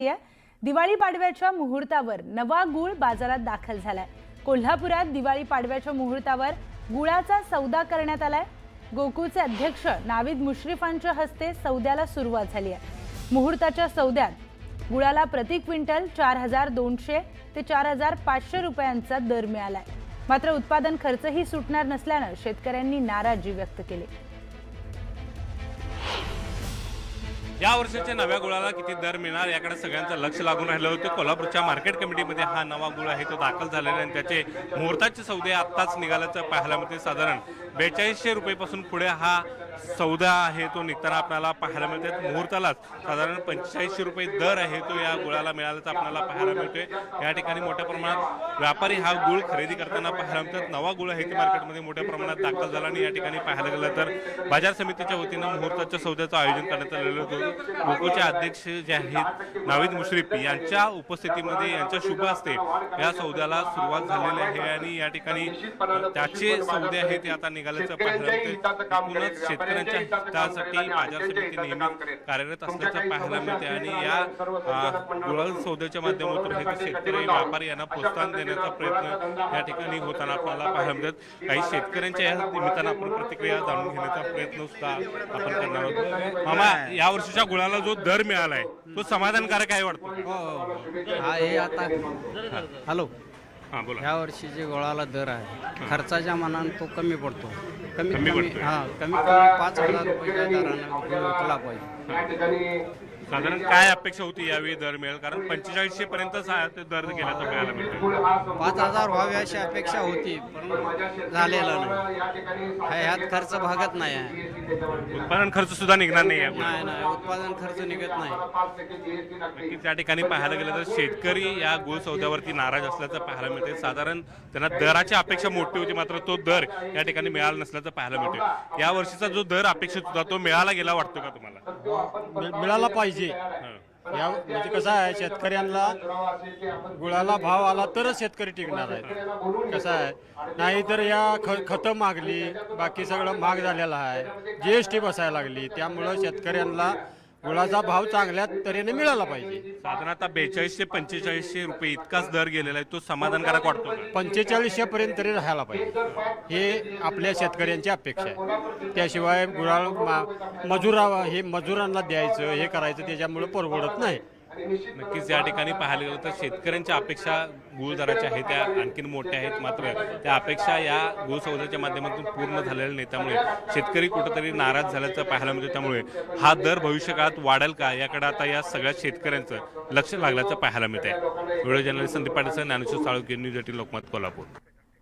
दिवाळी पाडव्याच्या मुहूर्तावर नवा गूळ बाजारात दाखल झालाय। कोल्हापुरात दिवाळी पाडव्याच्या मुहूर्तावर गुळाचा सौदा करण्यात आलाय। गोकुळचे अध्यक्ष नाविद मुश्रीफांच्या हस्ते सौद्याला सुरुवात झाली आहे। मुहूर्ताच्या सौद्यात गुळाला प्रति क्विंटल 4200 ते 4500 रुपयांचा दर मिळालाय। मात्र उत्पादन खर्चही सुटणार नसल्याने शेतकऱ्यांनी नाराजी व्यक्त केली। या वर्षाच्या नव्या गुळाला किती दर मिळणार याकडे सगळ्यांचं लक्ष लागून राहिलं होतं। कोल्हापूरच्या मार्केट कमिटीमध्ये हा नवा गुळ आहे तो दाखल झालेला आहे आणि त्याचे मुहूर्ताचे सौदे आत्ताच निघाल्याचं पाहायला मिळते। साधारण 4200 रुपयेपासून पुढे हा सौदा आहे तो निघताना आपल्याला पाहायला मिळते। मुहूर्तालाच साधारण 4500 रुपये दर आहे तो या गुळाला मिळाल्याचं आपल्याला पाहायला मिळतोय। या ठिकाणी मोठ्या प्रमाणात व्यापारी हा गुळ खरेदी करताना पाहायला मिळतात। नवा गुळ आहे ते मार्केटमध्ये मोठ्या प्रमाणात दाखल झाला आणि या ठिकाणी पाहायला गेलं तर बाजार समितीच्या वतीनं मुहूर्ताच्या सौद्याचं आयोजन करण्यात आलेलं होतं। गोकुळचे अध्यक्ष जे आहेत नाविद मुश्रीफ यांच्या उपस्थितीमध्ये यांच्या शुभ हस्ते या सौद्याला सुरुवात झालेली आहे आणि या ठिकाणी त्याचे सौदे आहेत ते आता निघाल्याचं पाहायला मिळते। एकूणच शेतकऱ्यांच्या हितासाठी बाजार समिती नेहमी कार्यरत असल्याचं पाहायला मिळते आणि या गुळ सौद्याच्या माध्यमातून हे शेतकरी व्यापारी यांना प्रोत्साहन देण्याचा प्रयत्न या ठिकाणी होताना आपल्याला पाहायला मिळतात। काही शेतकऱ्यांच्या या निमित्तानं आपण प्रतिक्रिया जाणून घेण्याचा प्रयत्न सुद्धा आपण करणार आहोत। मामा, या वर्षीच्या गुळाला जो दर मिळालाय तो समाधानकारक आहे वाटतो? हा, हे आता हॅलो हां बोला। ह्या वर्षीचे गुळाला दर आहे खर्चाच्या मानाने तो कमी पडतो। कमीत कमी कमी पडतो. कमीत कमी 5000 रुपयाच्या दराने गुळ विकला पाहिजे। साधारण काय अपेक्षा होती यावेळी दर मिळेल? कारण 4500 पर्यंत ते दर गेल्याचं पाहायला मिळतं। 5000 व्हावे अशी अपेक्षा होती पण झालेलं नाही। ह्यात खर्च भागत नाही आहे। उत्पादन खर्च सुद्धा निघणार नाही या गुळाला। नाही उत्पादन खर्च निघत नाही। नक्कीच त्या ठिकाणी पाहायला गेलं तर शेतकरी या गुळ सौद्यावरती नाराज असल्याचं पाहायला मिळते। साधारण त्यांना दराची अपेक्षा मोठी होती मात्र तो दर या ठिकाणी मिळाला नसल्याचं पाहायला मिळतोय। या वर्षीचा जो दर अपेक्षित होता तो मिळाला गेला वाटतो का तुम्हाला? मिळाला पाहिजे। या म्हणजे कसं आहे, शेतकऱ्यांना गुळाला भाव आला तरच शेतकरी टिकणार आहे। कसं आहे, नाहीतर या खतं मागली, बाकी सगळं महाग झालेलं आहे, GST बसायला लागली, त्यामुळं शेतकऱ्यांना गुळाचा भाव चांगल्या तऱ्हेने मिळाला पाहिजे। साधारणतः 4200 ते 4500 रुपये इतकाच दर गेलेला आहे, तो समाधानकारक वाटतो का? 4500 पर्यंत तरी राहायला पाहिजे हे आपल्या शेतकऱ्यांची अपेक्षा आहे। त्याशिवाय मजुरांना द्यायचं हे करायचं त्याच्यामुळे परवडत नाही। नक्कीच या ठिकाणी पाहायला गेलं तर शेतकऱ्यांच्या अपेक्षा गुळ दराच्या आहेत त्या आणखीन मोठ्या आहेत मात्र त्या अपेक्षा या गुळ सौद्याच्या माध्यमातून पूर्ण झालेल्या नाही। त्यामुळे शेतकरी कुठेतरी नाराज झाल्याचं पाहायला मिळतं। त्यामुळे हा दर भविष्यकाळात वाढेल का याकडे आता या सगळ्या शेतकऱ्यांचं लक्ष लागल्याचं पाहायला मिळत आहे। Video journalist Sandeep Patil, Dnyaneshwar Salunkhe, news 18 Lokmat, Kolhapur.